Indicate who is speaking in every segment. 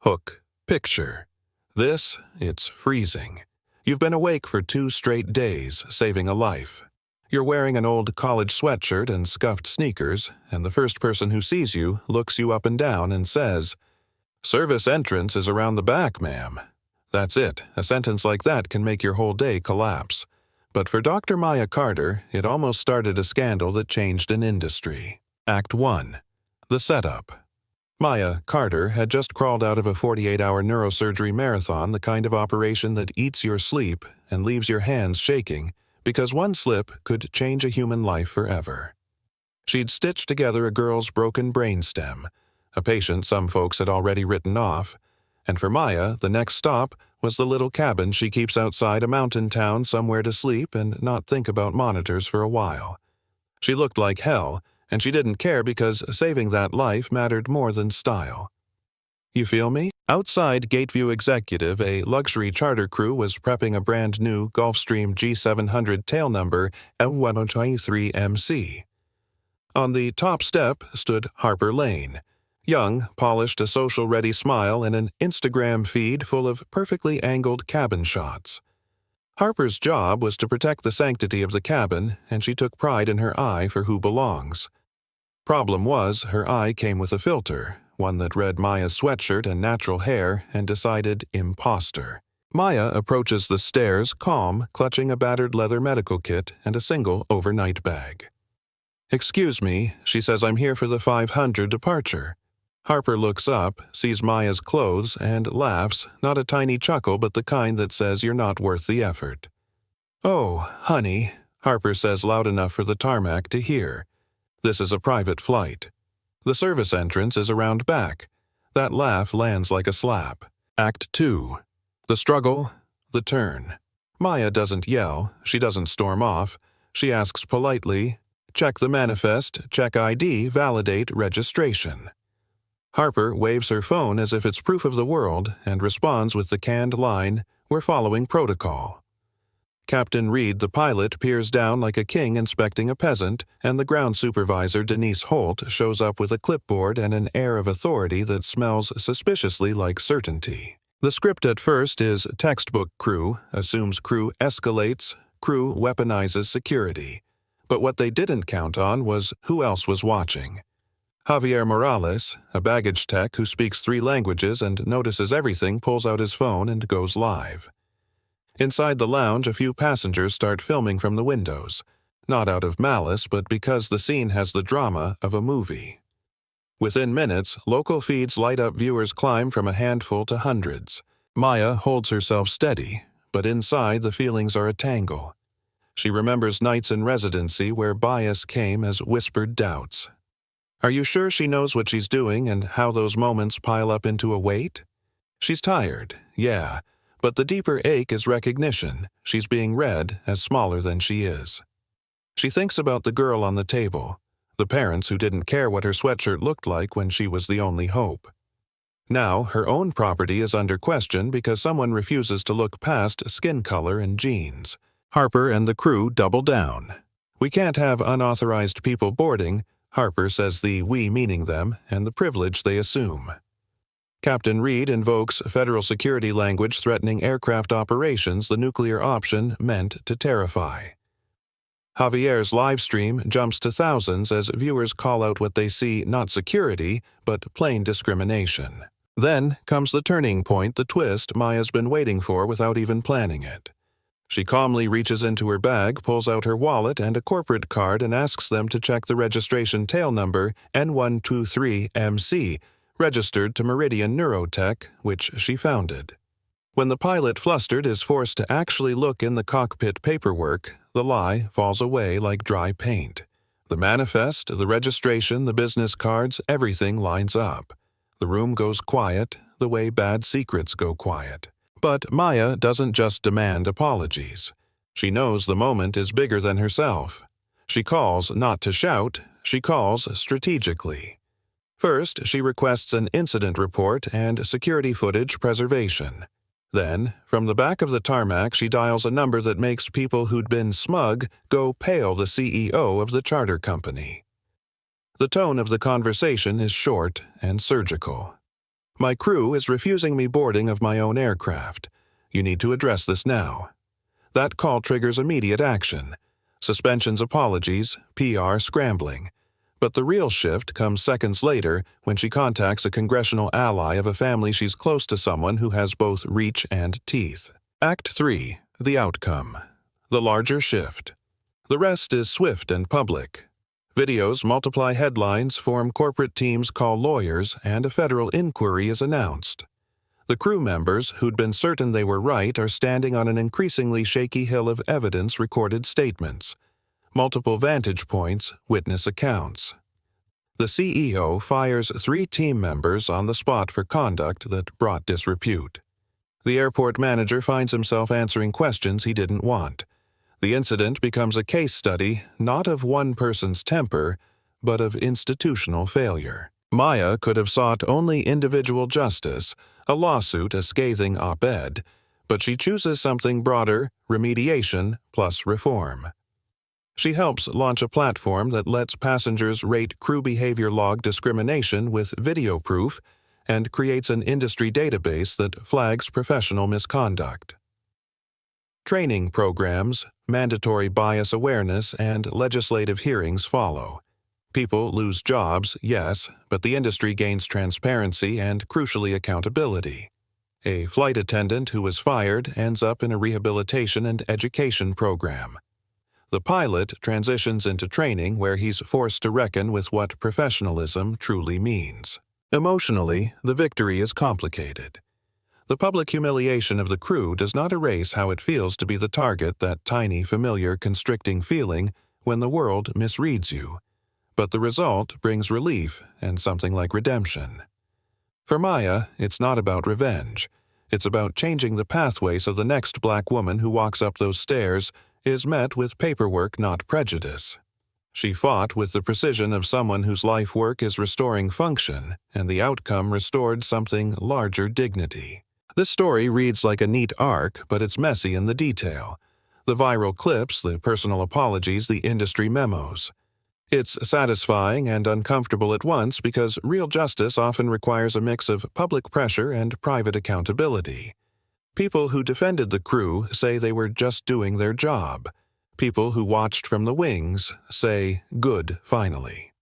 Speaker 1: Hook. Picture. It's freezing. You've been awake for 2 straight days, saving a life. You're wearing an old college sweatshirt and scuffed sneakers, and the first person who sees you looks you up and down and says, "Service entrance is around the back, ma'am." That's it. A sentence like that can make your whole day collapse. But for Dr. Maya Carter, it almost started a scandal that changed an industry. Act 1. The setup. Maya Carter had just crawled out of a 48-hour neurosurgery marathon, the kind of operation that eats your sleep and leaves your hands shaking, because one slip could change a human life forever. She'd stitched together a girl's broken brainstem, a patient some folks had already written off, and for Maya, the next stop was the little cabin she keeps outside a mountain town somewhere to sleep and not think about monitors for a while. She looked like hell, and she didn't care because saving that life mattered more than style. You feel me? Outside Gateview Executive, a luxury charter crew was prepping a brand-new Gulfstream G700 tail number M123MC. On the top step stood Harper Lane, young, polished, a social-ready smile and an Instagram feed full of perfectly angled cabin shots. Harper's job was to protect the sanctity of the cabin, and she took pride in her eye for who belongs. Problem was, her eye came with a filter, one that read Maya's sweatshirt and natural hair and decided imposter. Maya approaches the stairs, calm, clutching a battered leather medical kit and a single overnight bag. "Excuse me," she says, "I'm here for the 500 departure." Harper looks up, sees Maya's clothes, and laughs, not a tiny chuckle but the kind that says you're not worth the effort. "Oh, honey," Harper says loud enough for the tarmac to hear. "This is a private flight. The service entrance is around back." That laugh lands like a slap. Act 2. The struggle, the turn. Maya doesn't yell, she doesn't storm off. She asks politely, "Check the manifest, check ID, validate registration." Harper waves her phone as if it's proof of the world and responds with the canned line, "We're following protocol." Captain Reed, the pilot, peers down like a king inspecting a peasant, and the ground supervisor, Denise Holt, shows up with a clipboard and an air of authority that smells suspiciously like certainty. The script at first is textbook crew, assumes crew escalates, crew weaponizes security. But what they didn't count on was who else was watching. Javier Morales, a baggage tech who speaks 3 languages and notices everything, pulls out his phone and goes live. Inside the lounge, a few passengers start filming from the windows, not out of malice, but because the scene has the drama of a movie. Within minutes, local feeds light up, viewers climb from a handful to hundreds. Maya holds herself steady, but inside the feelings are a tangle. She remembers nights in residency where bias came as whispered doubts. Are you sure she knows what she's doing and how those moments pile up into a weight? She's tired, yeah. But the deeper ache is recognition. She's being read as smaller than she is. She thinks about the girl on the table, the parents who didn't care what her sweatshirt looked like when she was the only hope. Now, her own property is under question because someone refuses to look past skin color and genes. Harper and the crew double down. "We can't have unauthorized people boarding," Harper says, the "we" meaning them, and the privilege they assume. Captain Reed invokes federal security language threatening aircraft operations, the nuclear option meant to terrify. Javier's live stream jumps to thousands as viewers call out what they see not security, but plain discrimination. Then comes the turning point, the twist Maya's been waiting for without even planning it. She calmly reaches into her bag, pulls out her wallet and a corporate card and asks them to check the registration tail number N123MC, registered to Meridian Neurotech, which she founded. When the pilot, flustered, is forced to actually look in the cockpit paperwork, the lie falls away like dry paint. The manifest, the registration, the business cards, everything lines up. The room goes quiet, the way bad secrets go quiet. But Maya doesn't just demand apologies. She knows the moment is bigger than herself. She calls not to shout, she calls strategically. First, she requests an incident report and security footage preservation. Then, from the back of the tarmac, she dials a number that makes people who'd been smug go pale, the CEO of the charter company. The tone of the conversation is short and surgical. My crew is refusing me boarding of my own aircraft. You need to address this now. That call triggers immediate action. Suspensions, apologies, PR scrambling. But the real shift comes seconds later when she contacts a congressional ally of a family she's close to, someone who has both reach and teeth. Act 3. The outcome. The larger shift. The rest is swift and public. Videos multiply headlines, form corporate teams, call lawyers, and a federal inquiry is announced. The crew members, who'd been certain they were right, are standing on an increasingly shaky hill of evidence, recorded statements, multiple vantage points, witness accounts. The CEO fires 3 team members on the spot for conduct that brought disrepute. The airport manager finds himself answering questions he didn't want. The incident becomes a case study, not of one person's temper, but of institutional failure. Maya could have sought only individual justice, a lawsuit, a scathing op-ed, but she chooses something broader: remediation plus reform. She helps launch a platform that lets passengers rate crew behavior log discrimination with video proof and creates an industry database that flags professional misconduct. Training programs, mandatory bias awareness, and legislative hearings follow. People lose jobs, yes, but the industry gains transparency and, crucially, accountability. A flight attendant who was fired ends up in a rehabilitation and education program. The pilot transitions into training where he's forced to reckon with what professionalism truly means. Emotionally, the victory is complicated. The public humiliation of the crew does not erase how it feels to be the target, that tiny, familiar, constricting feeling when the world misreads you. But the result brings relief and something like redemption. For Maya, it's not about revenge. It's about changing the pathway so the next black woman who walks up those stairs is met with paperwork, not prejudice. She fought with the precision of someone whose life work is restoring function, and the outcome restored something larger: dignity. This story reads like a neat arc, but it's messy in the detail. The viral clips, the personal apologies, the industry memos. It's satisfying and uncomfortable at once because real justice often requires a mix of public pressure and private accountability. People who defended the crew say they were just doing their job. People who watched from the wings say, "Good, finally."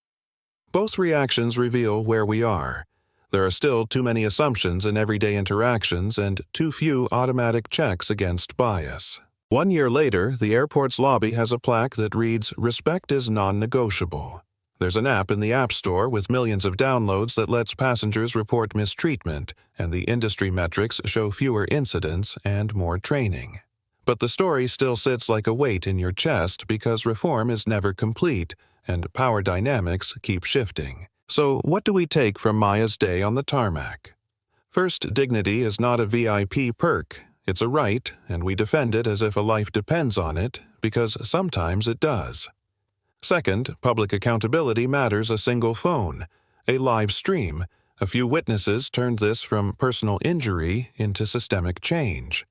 Speaker 1: Both reactions reveal where we are. There are still too many assumptions in everyday interactions and too few automatic checks against bias. 1 year later, the airport's lobby has a plaque that reads, "Respect is non-negotiable." There's an app in the App Store with millions of downloads that lets passengers report mistreatment, and the industry metrics show fewer incidents and more training. But the story still sits like a weight in your chest because reform is never complete, and power dynamics keep shifting. So what do we take from Maya's day on the tarmac? First, dignity is not a VIP perk. It's a right, and we defend it as if a life depends on it, because sometimes it does. Second, public accountability matters. A single phone, a live stream, a few witnesses turned this from personal injury into systemic change.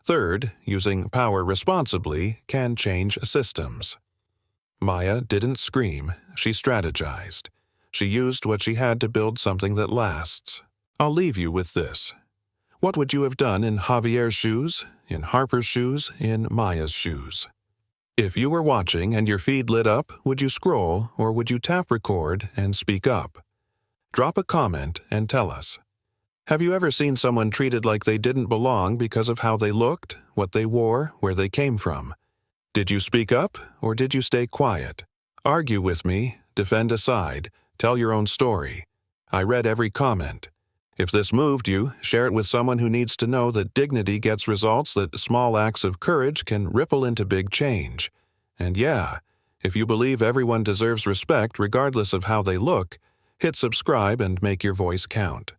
Speaker 1: Third, using power responsibly can change systems. Maya didn't scream, she strategized. She used what she had to build something that lasts. I'll leave you with this. What would you have done in Javier's shoes, in Harper's shoes, in Maya's shoes? If you were watching and your feed lit up, would you scroll or would you tap record and speak up? Drop a comment and tell us. Have you ever seen someone treated like they didn't belong because of how they looked, what they wore, where they came from? Did you speak up or did you stay quiet? Argue with me, defend a side, tell your own story. I read every comment. If this moved you, share it with someone who needs to know that dignity gets results, that small acts of courage can ripple into big change. And yeah, if you believe everyone deserves respect regardless of how they look, hit subscribe and make your voice count.